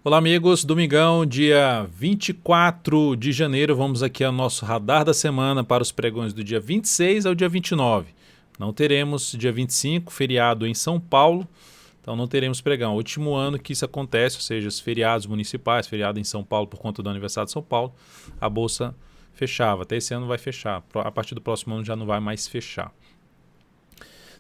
Olá, amigos. Domingão, dia 24 de janeiro. Vamos aqui ao nosso radar da semana para os pregões do dia 26 ao dia 29. Não teremos dia 25, feriado em São Paulo, então não teremos pregão. Último ano que isso acontece, ou seja, os feriados municipais, feriado em São Paulo por conta do aniversário de São Paulo, a Bolsa fechava. Até esse ano vai fechar. A partir do próximo ano já não vai mais fechar.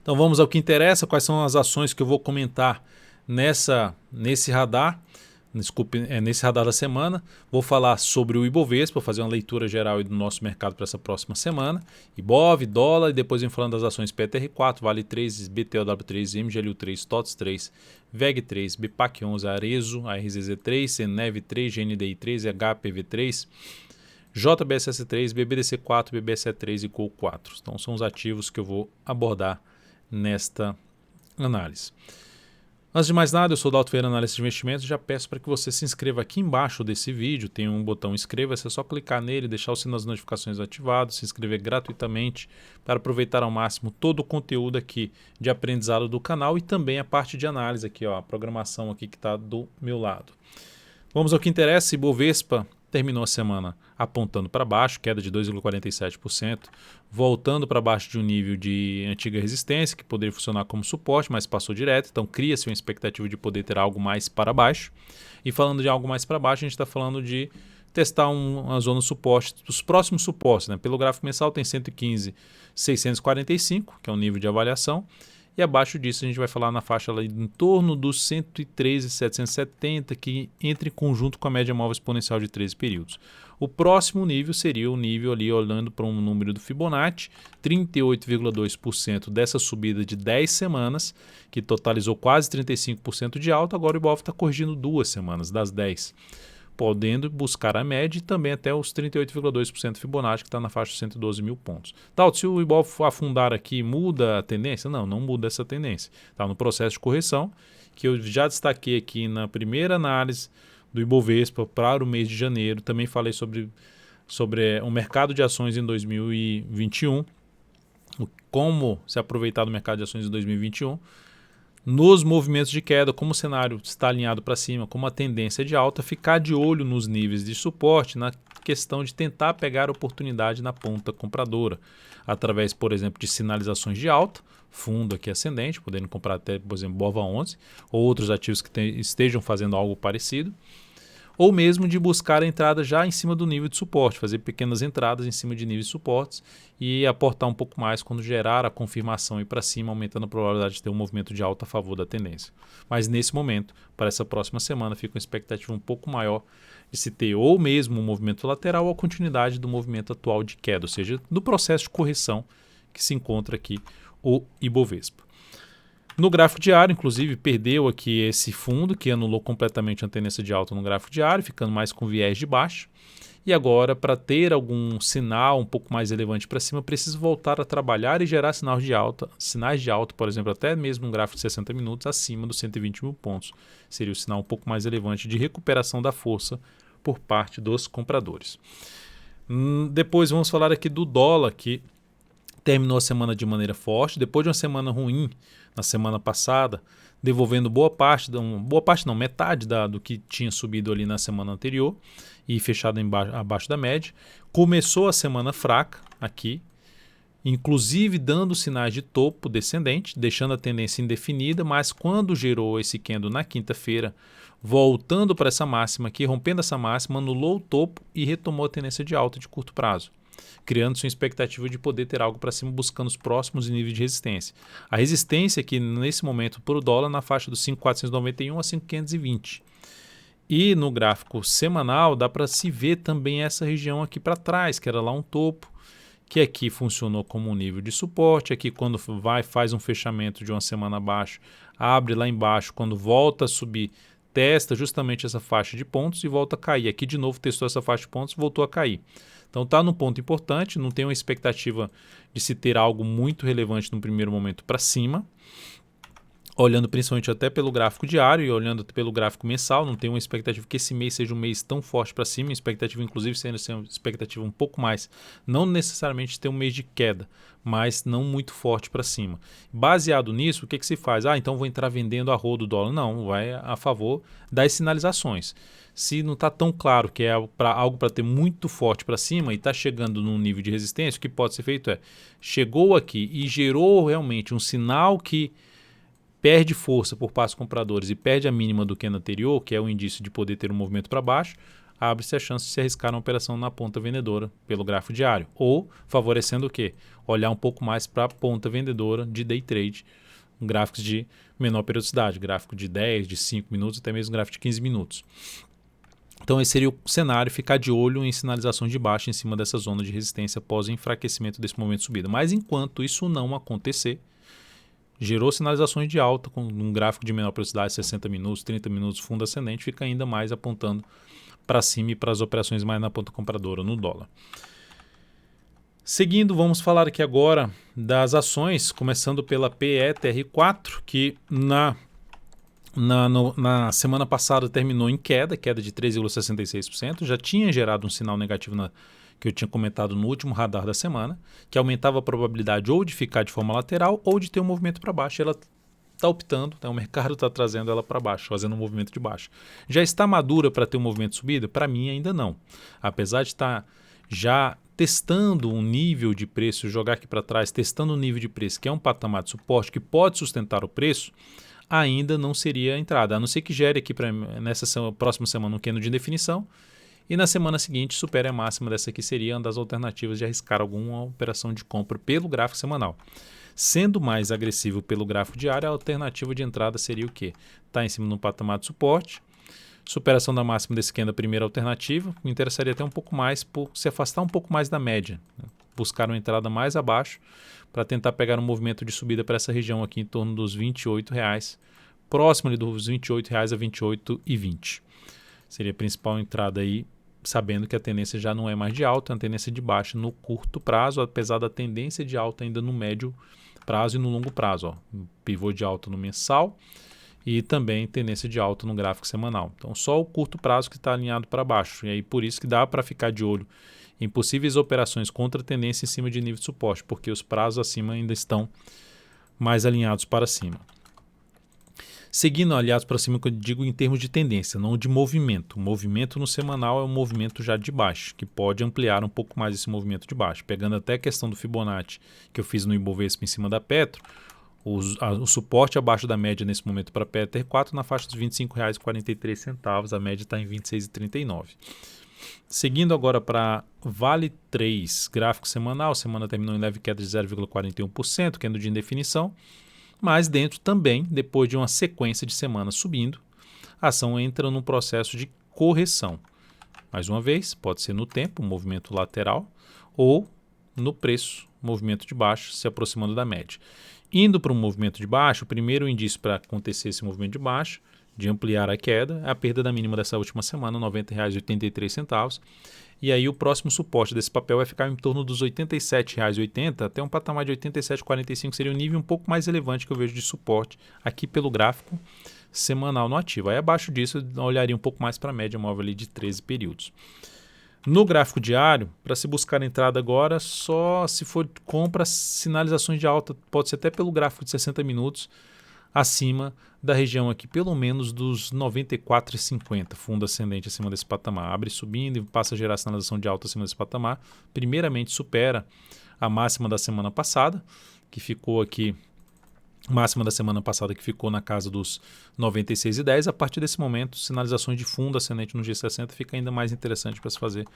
Então vamos ao que interessa, quais são as ações que eu vou comentar nesse radar. Desculpe, nesse radar da semana, vou falar sobre o Ibovespa, fazer uma leitura geral do nosso mercado para essa próxima semana. Ibov, dólar, e depois vem falando das ações PTR4, Vale 3, BTOW3, MGLU3, TOTS 3, VEG 3, BPAC 11, Arezo, ARZZ 3, Cenev 3, GNDI 3, HPV 3, JBSS 3, BBDC 4, BBSE 3 e Gol 4. Então são os ativos que eu vou abordar nesta análise. Antes de mais nada, eu sou o Dalto Ferreira, analista de investimentos, já peço para que você se inscreva aqui embaixo desse vídeo, tem um botão inscreva-se, é só clicar nele, deixar o sino das notificações ativado, se inscrever gratuitamente para aproveitar ao máximo todo o conteúdo aqui de aprendizado do canal e também a parte de análise aqui, ó, a programação aqui que está do meu lado. Vamos ao que interessa. Ibovespa terminou a semana apontando para baixo, queda de 2,47%, voltando para baixo de um nível de antiga resistência, que poderia funcionar como suporte, mas passou direto, então cria-se uma expectativa de poder ter algo mais para baixo. E falando de algo mais para baixo, a gente está falando de testar uma zona de suporte, os próximos suportes, né? Pelo gráfico mensal tem 115,645, que é um nível de avaliação, e abaixo disso a gente vai falar na faixa lá em torno dos 113,770, que entra em conjunto com a média móvel exponencial de 13 períodos. O próximo nível seria o nível ali, olhando para um número do Fibonacci, 38,2% dessa subida de 10 semanas, que totalizou quase 35% de alta. Agora o Ibov está corrigindo 2 semanas das 10, podendo buscar a média e também até os 38,2% Fibonacci, que está na faixa de 112 mil pontos. Tal, se o Ibov afundar aqui, muda a tendência? Não, não muda essa tendência. Está no processo de correção, que eu já destaquei aqui na primeira análise do Ibovespa para o mês de janeiro. Também falei sobre o mercado de ações em 2021, como se aproveitar do mercado de ações em 2021. Nos movimentos de queda, como o cenário está alinhado para cima, como a tendência é de alta, ficar de olho nos níveis de suporte, na questão de tentar pegar oportunidade na ponta compradora, através, por exemplo, de sinalizações de alta, fundo aqui ascendente, podendo comprar até, por exemplo, BOVA11, ou outros ativos que estejam fazendo algo parecido, ou mesmo de buscar a entrada já em cima do nível de suporte, fazer pequenas entradas em cima de níveis de suportes e aportar um pouco mais quando gerar a confirmação e para cima, aumentando a probabilidade de ter um movimento de alta a favor da tendência. Mas nesse momento, para essa próxima semana, fica uma expectativa um pouco maior de se ter ou mesmo um movimento lateral ou a continuidade do movimento atual de queda, ou seja, do processo de correção que se encontra aqui o Ibovespa. No gráfico diário, inclusive, perdeu aqui esse fundo que anulou completamente a tendência de alta no gráfico diário, ficando mais com viés de baixo. E agora, para ter algum sinal um pouco mais relevante para cima, precisa voltar a trabalhar e gerar sinais de alta, por exemplo, até mesmo um gráfico de 60 minutos acima dos 120 mil pontos. Seria o sinal um pouco mais relevante de recuperação da força por parte dos compradores. Depois vamos falar aqui do dólar, que terminou a semana de maneira forte, depois de uma semana ruim na semana passada, devolvendo metade do que tinha subido ali na semana anterior e fechado abaixo da média. Começou a semana fraca aqui, inclusive dando sinais de topo descendente, deixando a tendência indefinida, mas quando gerou esse candle na quinta-feira, voltando para essa máxima aqui, rompendo essa máxima, anulou o topo e retomou a tendência de alta de curto prazo, criando-se uma expectativa de poder ter algo para cima, buscando os próximos níveis de resistência. A resistência aqui nesse momento para o dólar na faixa dos 5.491 a 5.520. E no gráfico semanal dá para se ver também essa região aqui para trás, que era lá um topo, que aqui funcionou como um nível de suporte. Aqui quando faz um fechamento de uma semana abaixo, abre lá embaixo, quando volta a subir, testa justamente essa faixa de pontos e volta a cair. Aqui de novo testou essa faixa de pontos e voltou a cair. Então está num ponto importante, não tem uma expectativa de se ter algo muito relevante no primeiro momento para cima. olhando principalmente até pelo gráfico diário e olhando pelo gráfico mensal, não tem uma expectativa que esse mês seja um mês tão forte para cima, expectativa inclusive sendo uma expectativa um pouco mais, não necessariamente ter um mês de queda, mas não muito forte para cima. Baseado nisso, o que se faz? Então vou entrar vendendo a rodo o dólar. Não, vai a favor das sinalizações. Se não está tão claro que é algo para ter muito forte para cima e está chegando num nível de resistência, o que pode ser feito chegou aqui e gerou realmente um sinal que perde força por parte dos compradores e perde a mínima do candle anterior, que é o indício de poder ter um movimento para baixo, abre-se a chance de se arriscar uma operação na ponta vendedora pelo gráfico diário. Ou favorecendo o quê? Olhar um pouco mais para a ponta vendedora de day trade, gráficos de menor periodicidade, gráfico de 10, de 5 minutos, até mesmo gráfico de 15 minutos. Então esse seria o cenário, ficar de olho em sinalizações de baixa em cima dessa zona de resistência após o enfraquecimento desse momento de subida. Mas enquanto isso não acontecer, gerou sinalizações de alta com um gráfico de menor periodicidade, 60 minutos, 30 minutos, fundo ascendente, fica ainda mais apontando para cima e para as operações mais na ponta compradora no dólar. Seguindo, vamos falar aqui agora das ações, começando pela PETR4, que na semana passada terminou em queda de 3,66%, já tinha gerado um sinal negativo que eu tinha comentado no último radar da semana, que aumentava a probabilidade ou de ficar de forma lateral ou de ter um movimento para baixo. Ela está optando, o mercado está trazendo ela para baixo, fazendo um movimento de baixo. Já está madura para ter um movimento de subida? Para mim ainda não. Apesar de estar já testando um nível de preço, jogar aqui para trás, testando um nível de preço que é um patamar de suporte que pode sustentar o preço, ainda não seria a entrada, a não ser que gere aqui nessa próxima semana um candle de indefinição e na semana seguinte supere a máxima dessa aqui, seria uma das alternativas de arriscar alguma operação de compra pelo gráfico semanal. Sendo mais agressivo pelo gráfico diário, a alternativa de entrada seria o quê? Está em cima de um patamar de suporte, superação da máxima desse candle, a primeira alternativa, me interessaria até um pouco mais por se afastar um pouco mais da média, buscar uma entrada mais abaixo para tentar pegar um movimento de subida para essa região aqui em torno dos R$28, próximo ali dos R$28 a R$28,20. Seria a principal entrada aí, sabendo que a tendência já não é mais de alta, é uma tendência de baixa no curto prazo, apesar da tendência de alta ainda no médio prazo e no longo prazo. Pivô de alta no mensal e também tendência de alta no gráfico semanal. Então só o curto prazo que está alinhado para baixo. E aí por isso que dá para ficar de olho em possíveis operações contra tendência em cima de nível de suporte, porque os prazos acima ainda estão mais alinhados para cima. Seguindo aliados para cima, que eu digo em termos de tendência, não de movimento. O movimento no semanal é um movimento já de baixo, que pode ampliar um pouco mais esse movimento de baixo. Pegando até a questão do Fibonacci, que eu fiz no Ibovespa em cima da Petro, o suporte abaixo da média nesse momento para a PETR4 na faixa dos R$ 25,43, a média está em R$ 26,39. Seguindo agora para Vale 3, gráfico semanal, semana terminou em leve queda de 0,41%, que é de indefinição. Mas dentro também, depois de uma sequência de semanas subindo, a ação entra num processo de correção. Mais uma vez, pode ser no tempo, um movimento lateral, ou no preço, movimento de baixo, se aproximando da média. Indo para um movimento de baixo, o primeiro indício para acontecer esse movimento de baixo, de ampliar a queda, é a perda da mínima dessa última semana, R$ 90,83. E aí o próximo suporte desse papel vai ficar em torno dos R$ 87,80 até um patamar de R$ 87,45, seria um nível um pouco mais relevante que eu vejo de suporte aqui pelo gráfico semanal no ativo. Aí abaixo disso eu olharia um pouco mais para a média móvel ali de 13 períodos. No gráfico diário, para se buscar entrada agora, só se for compra sinalizações de alta, pode ser até pelo gráfico de 60 minutos, acima da região aqui, pelo menos dos 94,50, fundo ascendente acima desse patamar. Abre subindo e passa a gerar sinalização de alta acima desse patamar. Primeiramente supera a máxima da semana passada, que ficou aqui, máxima da semana passada que ficou na casa dos 96,10. A partir desse momento, sinalizações de fundo ascendente no G60 fica ainda mais interessante para se fazer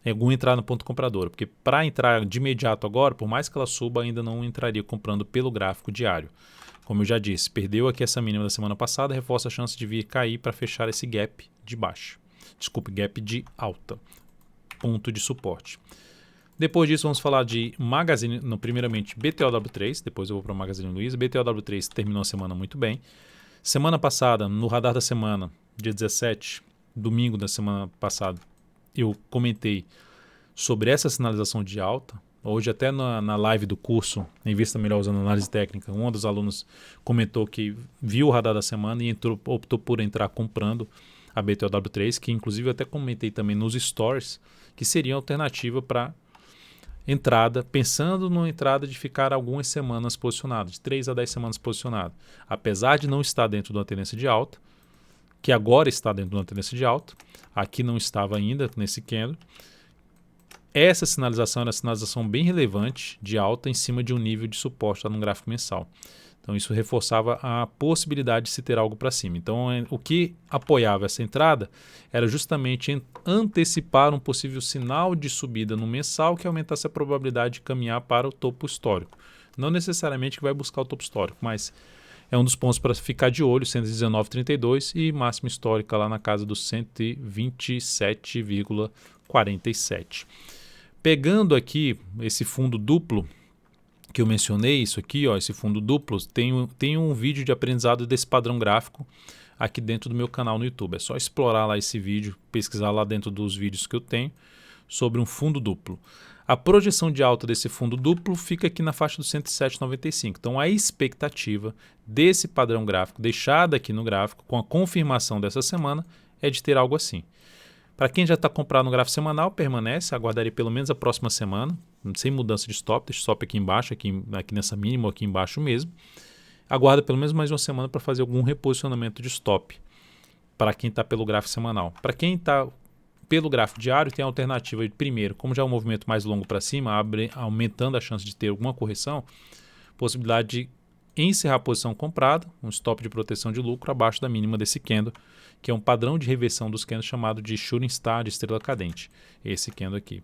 algum entrar no ponto comprador, porque para entrar de imediato agora, por mais que ela suba, ainda não entraria comprando pelo gráfico diário. Como eu já disse, perdeu aqui essa mínima da semana passada, reforça a chance de vir cair para fechar esse gap de baixo. Desculpe, gap de alta. Ponto de suporte. Depois disso, vamos falar de Magazine, não, primeiramente BTOW3, depois eu vou para o Magazine Luiza. BTOW3 terminou a semana muito bem. Semana passada, no radar da semana, dia 17, domingo da semana passada, eu comentei sobre essa sinalização de alta, Hoje até na live do curso Invista Melhor usando análise técnica, uma dos alunos comentou que viu o radar da semana e optou por entrar comprando a BTOW3, que inclusive eu até comentei também nos stories, que seria alternativa para entrada, pensando numa entrada de ficar algumas semanas posicionado, de 3 a 10 semanas posicionado. Apesar de não estar dentro de uma tendência de alta, que agora está dentro de uma tendência de alta, aqui não estava ainda nesse candle. Essa sinalização era uma sinalização bem relevante de alta em cima de um nível de suporte lá no gráfico mensal. Então isso reforçava a possibilidade de se ter algo para cima. Então o que apoiava essa entrada era justamente antecipar um possível sinal de subida no mensal que aumentasse a probabilidade de caminhar para o topo histórico. Não necessariamente que vai buscar o topo histórico, mas é um dos pontos para ficar de olho, 119,32 e máxima histórica lá na casa dos 127,47. Pegando aqui esse fundo duplo, que eu mencionei, isso aqui, ó, esse fundo duplo, tem um vídeo de aprendizado desse padrão gráfico aqui dentro do meu canal no YouTube. É só explorar lá esse vídeo, pesquisar lá dentro dos vídeos que eu tenho sobre um fundo duplo. A projeção de alta desse fundo duplo fica aqui na faixa dos 107,95. Então a expectativa desse padrão gráfico, deixada aqui no gráfico, com a confirmação dessa semana, é de ter algo assim. Para quem já está comprado no gráfico semanal, permanece, aguardaria pelo menos a próxima semana, sem mudança de stop, deixa o stop aqui embaixo, aqui nessa mínima, aqui embaixo mesmo. Aguarda pelo menos mais uma semana para fazer algum reposicionamento de stop, para quem está pelo gráfico semanal. Para quem está pelo gráfico diário, tem a alternativa de, primeiro, como já é um movimento mais longo para cima, aumentando a chance de ter alguma correção, possibilidade de encerrar a posição comprada, um stop de proteção de lucro abaixo da mínima desse candle, que é um padrão de reversão dos candles chamado de shooting star, de estrela cadente, esse candle aqui.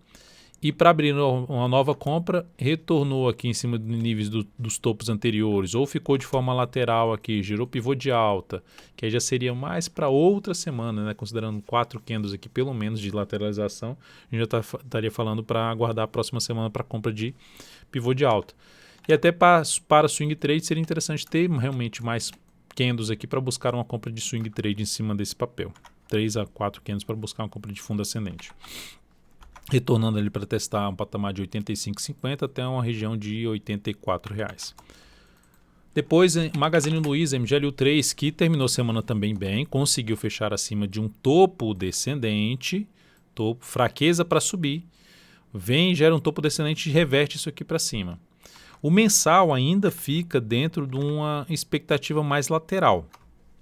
E para abrir uma nova compra, retornou aqui em cima dos níveis dos topos anteriores, ou ficou de forma lateral aqui, girou pivô de alta, que aí já seria mais para outra semana, né? Considerando 4 candles aqui pelo menos de lateralização, a gente já estaria falando para aguardar a próxima semana para compra de pivô de alta. E até para swing trade seria interessante ter realmente mais candles aqui para buscar uma compra de swing trade em cima desse papel. 3 a 4 candles para buscar uma compra de fundo ascendente. Retornando ali para testar um patamar de 85,50 até uma região de R$ 84,00. Depois, Magazine Luiza, MGLU3, que terminou a semana também bem, conseguiu fechar acima de um topo descendente, fraqueza para subir, gera um topo descendente e reverte isso aqui para cima. O mensal ainda fica dentro de uma expectativa mais lateral,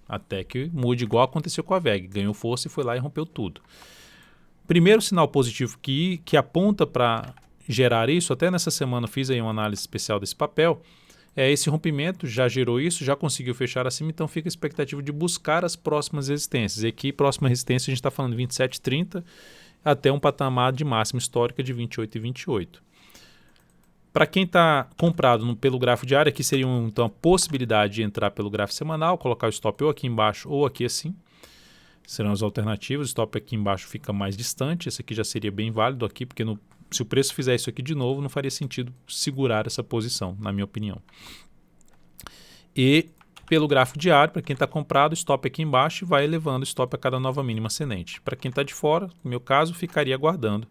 até que mude igual aconteceu com a VEG, ganhou força e foi lá e rompeu tudo. Primeiro sinal positivo que aponta para gerar isso, até nessa semana fiz aí uma análise especial desse papel, é esse rompimento, já gerou isso, já conseguiu fechar acima, então fica a expectativa de buscar as próximas resistências. E aqui, próxima resistência, a gente está falando de 27,30 até um patamar de máxima histórica de 28,28. Para quem está comprado pelo gráfico diário, aqui seria então a possibilidade de entrar pelo gráfico semanal, colocar o stop ou aqui embaixo ou aqui assim. Serão as alternativas, o stop aqui embaixo fica mais distante, esse aqui já seria bem válido aqui, porque se o preço fizer isso aqui de novo, não faria sentido segurar essa posição, na minha opinião. E pelo gráfico diário, para quem está comprado, o stop aqui embaixo e vai elevando o stop a cada nova mínima ascendente. Para quem está de fora, no meu caso, ficaria aguardando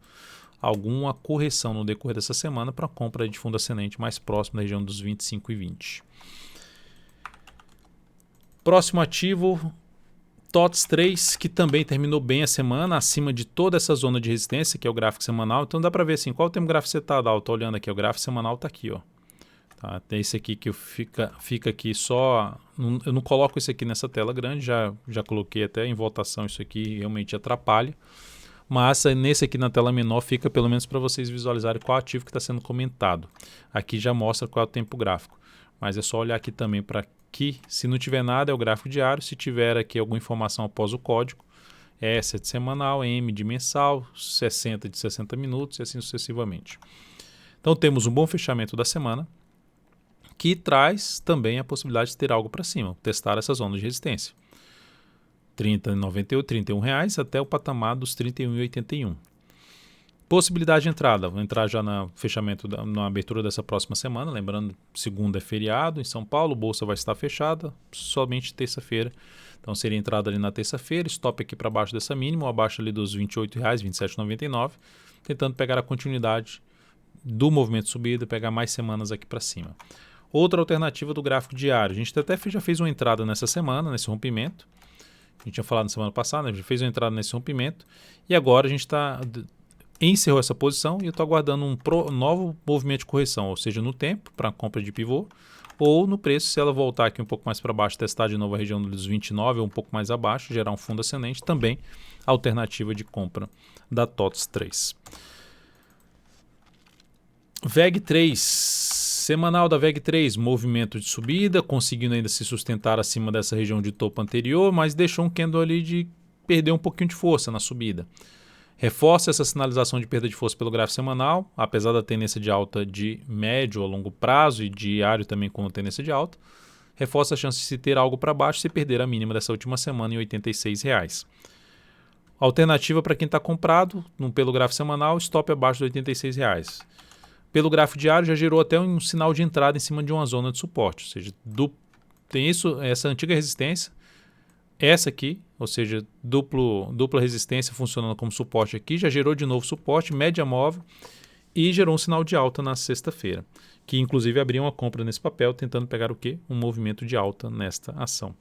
alguma correção no decorrer dessa semana para compra de fundo ascendente mais próximo da região dos 25,20. Próximo ativo, TOTS 3, que também terminou bem a semana, acima de toda essa zona de resistência, que é o gráfico semanal. Então dá para ver assim, qual o tempo gráfico você está, Estou olhando aqui, o gráfico semanal está aqui, ó. Tá, tem esse aqui que fica aqui só... Eu não coloco esse aqui nessa tela grande, já coloquei até em votação, isso aqui realmente atrapalha. Mas nesse aqui na tela menor fica pelo menos para vocês visualizarem qual ativo que está sendo comentado. Aqui já mostra qual é o tempo gráfico. Mas é só olhar aqui também para que, se não tiver nada, é o gráfico diário. Se tiver aqui alguma informação após o código, S é de semanal, M de mensal, 60 de 60 minutos e assim sucessivamente. Então temos um bom fechamento da semana, que traz também a possibilidade de ter algo para cima, testar essa zona de resistência. R$ 31,00 até o patamar dos R$ 31,81. Possibilidade de entrada, vou entrar já no fechamento, na abertura dessa próxima semana, lembrando, segunda é feriado em São Paulo, bolsa vai estar fechada, somente terça-feira. Então seria entrada ali na terça-feira, stop aqui para baixo dessa mínima, ou abaixo ali dos R$ 28,00, R$ 27,99, tentando pegar a continuidade do movimento de subida, pegar mais semanas aqui para cima. Outra alternativa do gráfico diário. A gente até já fez uma entrada nessa semana, nesse rompimento. A gente tinha falado na semana passada, a gente fez uma entrada nesse rompimento. E agora a gente encerrou essa posição e eu estou aguardando um novo movimento de correção, ou seja, no tempo, para compra de pivô, ou no preço, se ela voltar aqui um pouco mais para baixo, testar de novo a região dos 29 ou um pouco mais abaixo, gerar um fundo ascendente, também alternativa de compra da TOTS 3. VEG3, semanal da VEG3, movimento de subida, conseguindo ainda se sustentar acima dessa região de topo anterior, mas deixou um candle ali de perder um pouquinho de força na subida. Reforça essa sinalização de perda de força pelo gráfico semanal, apesar da tendência de alta de médio a longo prazo e diário também com tendência de alta. Reforça a chance de se ter algo para baixo se perder a mínima dessa última semana em R$ 86,00. Alternativa para quem está comprado pelo gráfico semanal, stop abaixo de R$ 86,00. Pelo gráfico diário já gerou até um sinal de entrada em cima de uma zona de suporte, ou seja, tem essa antiga resistência, essa aqui, ou seja, dupla resistência funcionando como suporte aqui, já gerou de novo suporte, média móvel e gerou um sinal de alta na sexta-feira, que inclusive abriu uma compra nesse papel, tentando pegar o quê? Um movimento de alta nesta ação.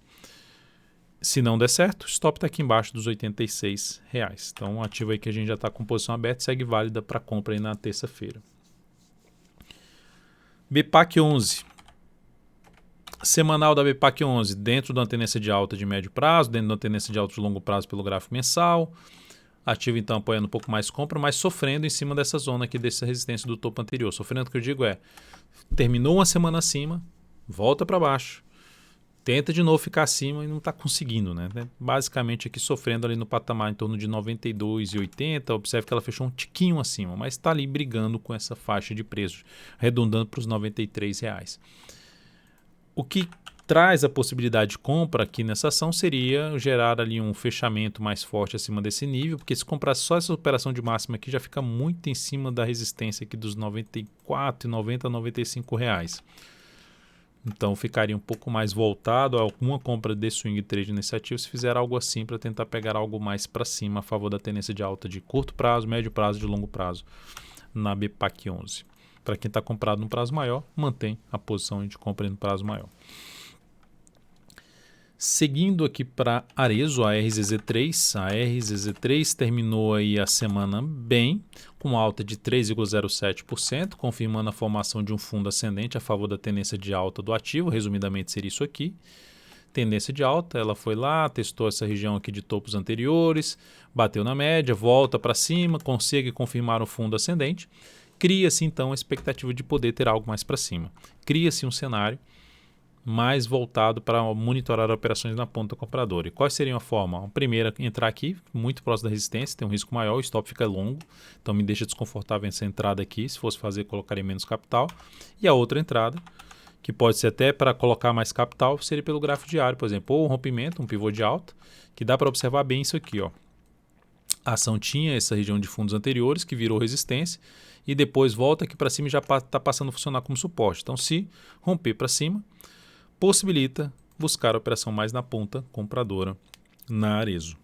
Se não der certo, o stop está aqui embaixo dos R$ 86,00. Então, um ativo aí que a gente já está com posição aberta, segue válida para compra aí na terça-feira. BPAC 11. Semanal da BPAC 11, dentro de uma tendência de alta de médio prazo, dentro de uma tendência de alta de longo prazo pelo gráfico mensal. Ativo então apoiando um pouco mais compra, mas sofrendo em cima dessa zona aqui, dessa resistência do topo anterior. Sofrendo, o que eu digo terminou uma semana acima, volta para baixo, tenta de novo ficar acima e não está conseguindo, né? Basicamente aqui sofrendo ali no patamar em torno de 92,80. Observe que ela fechou um tiquinho acima, mas está ali brigando com essa faixa de preço, arredondando para os R$ 93,00. O que traz a possibilidade de compra aqui nessa ação seria gerar ali um fechamento mais forte acima desse nível, porque se comprar só essa operação de máxima aqui já fica muito em cima da resistência aqui dos R$ 94,90 a R$ 95,00. Então ficaria um pouco mais voltado a alguma compra de swing trade nesse ativo se fizer algo assim para tentar pegar algo mais para cima a favor da tendência de alta de curto prazo, médio prazo e de longo prazo na BPAC 11. Para quem está comprado no prazo maior, mantém a posição de compra no prazo maior. Seguindo aqui para Arezzo, a RZZ3. A RZZ3 terminou aí a semana bem, com alta de 3,07%, confirmando a formação de um fundo ascendente a favor da tendência de alta do ativo. Resumidamente seria isso aqui. Tendência de alta, ela foi lá, testou essa região aqui de topos anteriores, bateu na média, volta para cima, consegue confirmar o fundo ascendente. Cria-se então a expectativa de poder ter algo mais para cima. Cria-se um cenário mais voltado para monitorar operações na ponta compradora. E qual seria a forma? A primeira, entrar aqui, muito próximo da resistência, tem um risco maior, o stop fica longo, então me deixa desconfortável essa entrada aqui. Se fosse fazer, colocaria menos capital. E a outra entrada, que pode ser até para colocar mais capital, seria pelo gráfico diário, por exemplo, ou um rompimento, um pivô de alta, que dá para observar bem isso aqui, ó. A ação tinha essa região de fundos anteriores, que virou resistência, e depois volta aqui para cima e já está passando a funcionar como suporte. Então, se romper para cima, possibilita buscar a operação mais na ponta compradora na Arezzo.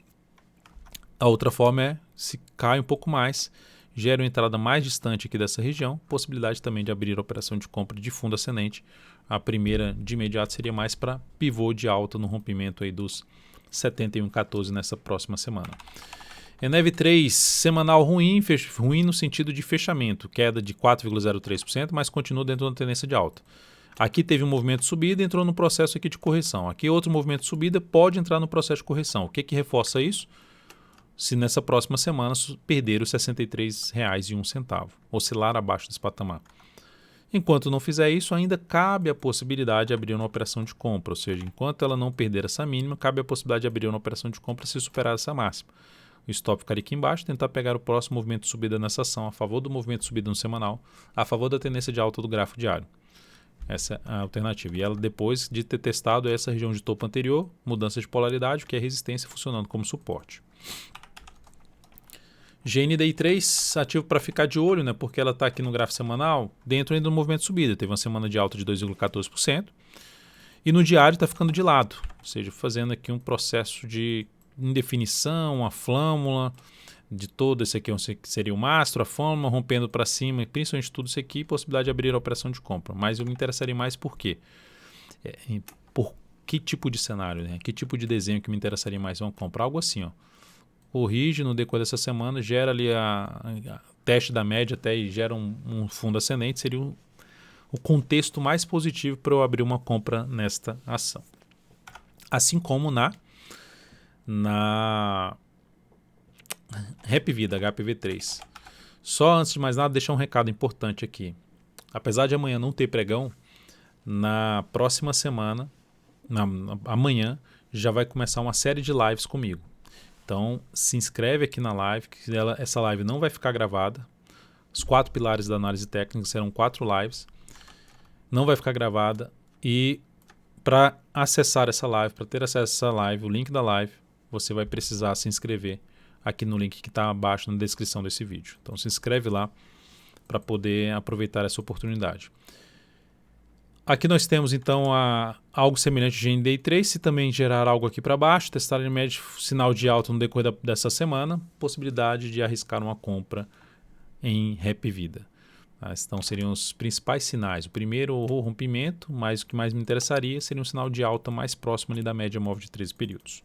A outra forma é, se cai um pouco mais, gera uma entrada mais distante aqui dessa região, possibilidade também de abrir a operação de compra de fundo ascendente. A primeira de imediato seria mais para pivô de alta no rompimento aí dos 71,14 nessa próxima semana. ENEV3, semanal ruim no sentido de fechamento, queda de 4,03%, mas continua dentro da tendência de alta. Aqui teve um movimento de subida e entrou no processo aqui de correção. Aqui outro movimento de subida pode entrar no processo de correção. O que reforça isso? Se nessa próxima semana perder os R$ 63,01, oscilar abaixo desse patamar. Enquanto não fizer isso, ainda cabe a possibilidade de abrir uma operação de compra, ou seja, enquanto ela não perder essa mínima, cabe a possibilidade de abrir uma operação de compra se superar essa máxima. O stop ficaria aqui embaixo, tentar pegar o próximo movimento de subida nessa ação, a favor do movimento de subida no semanal, a favor da tendência de alta do gráfico diário. Essa é a alternativa. E ela, depois de ter testado essa região de topo anterior, mudança de polaridade, que é resistência funcionando como suporte. GNDI3, ativo para ficar de olho, né, porque ela está aqui no gráfico semanal, dentro ainda do movimento de subida. Teve uma semana de alta de 2,14%. E no diário está ficando de lado, ou seja, fazendo aqui um processo de indefinição, uma flâmula, de todo esse aqui seria o mastro, a forma, rompendo para cima, e principalmente tudo isso aqui, possibilidade de abrir a operação de compra. Mas eu me interessaria mais por quê? Por que tipo de cenário, né? Que tipo de desenho que me interessaria mais uma compra? Algo assim, ó. Corrige no decorrer dessa semana, gera ali a teste da média até e gera um fundo ascendente, seria o contexto mais positivo para eu abrir uma compra nesta ação. Assim como na Rap Vida, HPV3. Só antes de mais nada, deixar um recado importante aqui. Apesar de amanhã não ter pregão, na próxima semana, amanhã, já vai começar uma série de lives comigo. Então, se inscreve aqui na live, que essa live não vai ficar gravada. Os 4 pilares da análise técnica serão 4 lives. Não vai ficar gravada. E para acessar essa live, para ter acesso a essa live, o link da live, você vai precisar se inscrever aqui no link que está abaixo na descrição desse vídeo. Então, se inscreve lá para poder aproveitar essa oportunidade. Aqui nós temos então algo semelhante de Day Trade, se também gerar algo aqui para baixo, testar em média sinal de alta no decorrer dessa semana, possibilidade de arriscar uma compra em Rap Vida. Então seriam os principais sinais. O primeiro, o rompimento, mas o que mais me interessaria seria um sinal de alta mais próximo ali da média móvel de 13 períodos.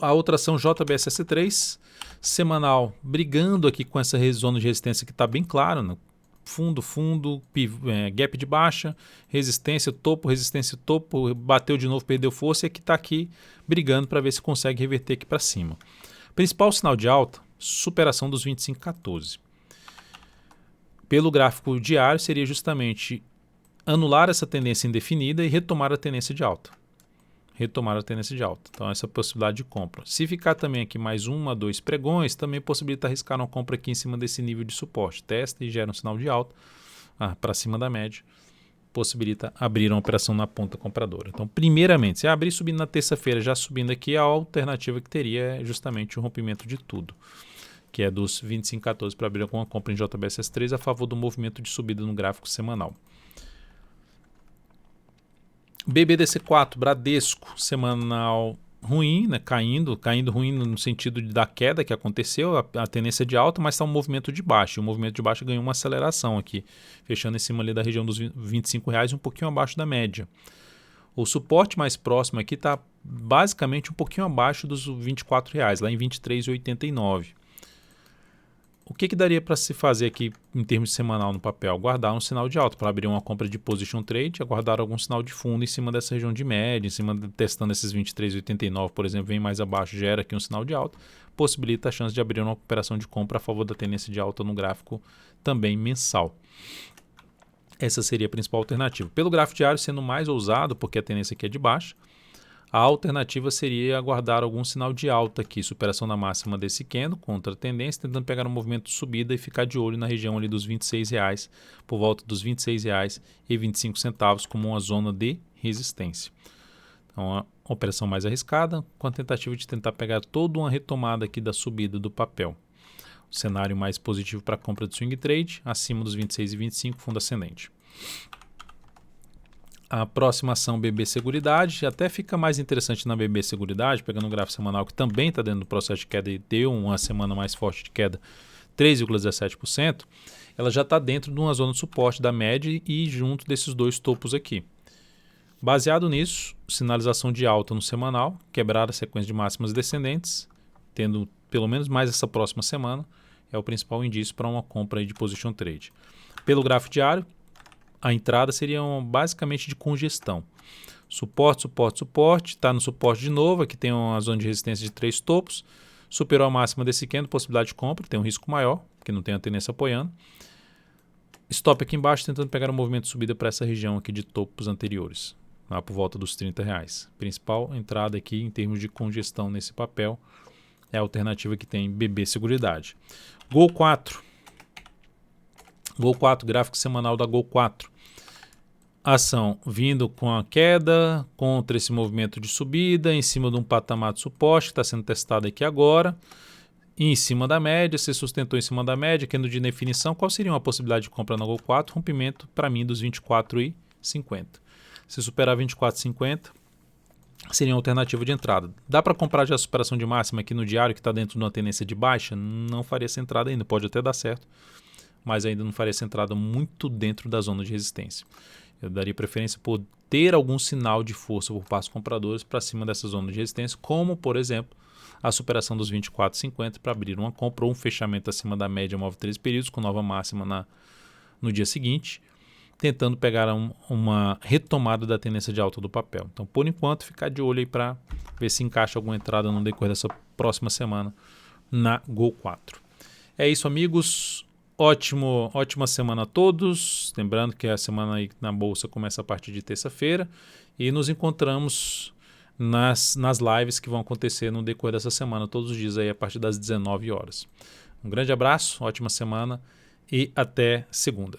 A outra ação JBSS3, semanal, brigando aqui com essa zona de resistência que está bem clara, né? Fundo, gap de baixa, resistência, topo, bateu de novo, perdeu força e que está aqui brigando para ver se consegue reverter aqui para cima. Principal sinal de alta, superação dos 25,14. Pelo gráfico diário, seria justamente anular essa tendência indefinida e retomar a tendência de alta. Então, essa possibilidade de compra. Se ficar também aqui mais 1 a 2 pregões, também possibilita arriscar uma compra aqui em cima desse nível de suporte. Testa e gera um sinal de alta para cima da média. Possibilita abrir uma operação na ponta compradora. Então, primeiramente, se abrir subindo na terça-feira, já subindo aqui, a alternativa que teria é justamente o rompimento de tudo, que é dos 25,14 para abrir alguma compra em JBSS3 a favor do movimento de subida no gráfico semanal. BBDC4, Bradesco, semanal ruim, né? caindo ruim no sentido da queda que aconteceu, a tendência de alta, mas está um movimento de baixa. O movimento de baixa ganhou uma aceleração aqui, fechando em cima ali da região dos R$25, um pouquinho abaixo da média. O suporte mais próximo aqui está basicamente um pouquinho abaixo dos R$24, lá em R$23,89. O que daria para se fazer aqui em termos de semanal no papel? Guardar um sinal de alta para abrir uma compra de position trade, aguardar algum sinal de fundo em cima dessa região de média, testando esses 23,89, por exemplo, vem mais abaixo, gera aqui um sinal de alta, possibilita a chance de abrir uma operação de compra a favor da tendência de alta no gráfico também mensal. Essa seria a principal alternativa. Pelo gráfico diário, sendo mais ousado, porque a tendência aqui é de baixa, a alternativa seria aguardar algum sinal de alta aqui, superação da máxima desse candle contra a tendência, tentando pegar um movimento de subida e ficar de olho na região ali dos R$26, por volta dos R$26,25 como uma zona de resistência. Então, uma operação mais arriscada, com a tentativa de tentar pegar toda uma retomada aqui da subida do papel. O cenário mais positivo para a compra de swing trade, acima dos 26,25, fundo ascendente. A próxima ação BB Seguridade, até fica mais interessante na BB Seguridade, pegando o gráfico semanal que também está dentro do processo de queda e deu uma semana mais forte de queda, 3,17%, ela já está dentro de uma zona de suporte da média e junto desses dois topos aqui. Baseado nisso, sinalização de alta no semanal, quebrar a sequência de máximas descendentes, tendo pelo menos mais essa próxima semana, é o principal indício para uma compra aí de position trade. Pelo gráfico diário, a entrada seria basicamente de congestão. Suporte, está no suporte de novo, aqui tem uma zona de resistência de 3 topos, superou a máxima desse candle, possibilidade de compra, tem um risco maior, porque não tem a tendência apoiando. Stop aqui embaixo, tentando pegar um movimento de subida para essa região aqui de topos anteriores, lá por volta dos R$30. Principal entrada aqui em termos de congestão nesse papel é a alternativa que tem BB Seguridade. Gol 4, gráfico semanal da Gol 4. Ação vindo com a queda, contra esse movimento de subida, em cima de um patamar de suporte que está sendo testado aqui agora, e em cima da média, se sustentou em cima da média, querendo de definição, qual seria uma possibilidade de compra na Gol 4? Rompimento, para mim, dos 24,50. Se superar 24,50, seria uma alternativa de entrada. Dá para comprar já a superação de máxima aqui no diário, que está dentro de uma tendência de baixa? Não faria essa entrada ainda, pode até dar certo, mas ainda não faria essa entrada muito dentro da zona de resistência. Eu daria preferência por ter algum sinal de força por parte dos compradores para cima dessa zona de resistência, como, por exemplo, a superação dos 24,50 para abrir uma compra ou um fechamento acima da média móvel 13 períodos, com nova máxima no dia seguinte, tentando pegar uma retomada da tendência de alta do papel. Então, por enquanto, ficar de olho aí para ver se encaixa alguma entrada no decorrer dessa próxima semana na Gol 4. É isso, amigos. Ótima semana a todos. Lembrando que a semana aí na Bolsa começa a partir de terça-feira e nos encontramos nas lives que vão acontecer no decorrer dessa semana, todos os dias aí a partir das 19 horas. Um grande abraço, ótima semana e até segunda.